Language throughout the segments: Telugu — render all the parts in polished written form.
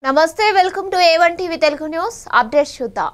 నమస్తే welcome to A1 TV Telugu news updates చూద్దాం.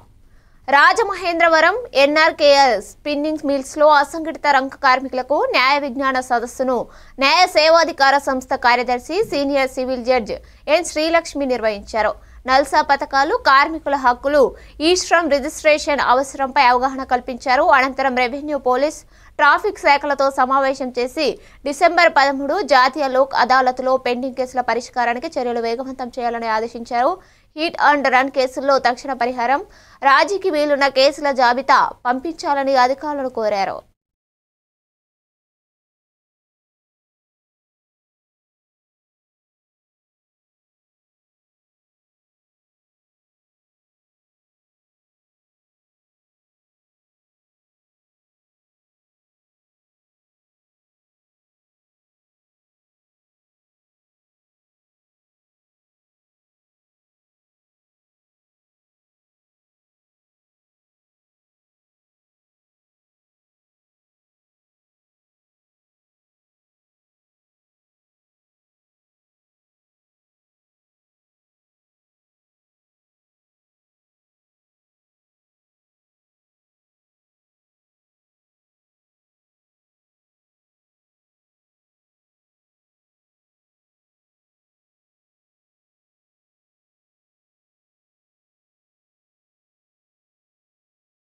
రాజమహేంద్రవరం ఎన్ఆర్కేఎల్ స్పిన్నింగ్ మిల్స్ లో అసంఘటిత రంగ కార్మికులకు న్యాయ విజ్ఞాన సదస్సును న్యాయ సేవాధికార సంస్థ కార్యదర్శి సీనియర్ సివిల్ జడ్జ్ ఎన్ శ్రీలక్ష్మి నిర్వహించారు. నల్సా పథకాలు, కార్మికుల హక్కులు, ఈ-శ్రమ్ రిజిస్ట్రేషన్ అవసరంపై అవగాహన కల్పించారు. అనంతరం రెవెన్యూ, పోలీస్, ట్రాఫిక్ శాఖలతో సమావేశం చేసి డిసెంబర్ 13 జాతీయ లోక్ అదాలత్లో పెండింగ్ కేసుల పరిష్కారానికి చర్యలు వేగవంతం చేయాలని ఆదేశించారు. హిట్ అండ్ రన్ కేసుల్లో తక్షణ పరిహారం, రాజీకి వీలున్న కేసుల జాబితా పంపించాలని అధికారులను కోరారు.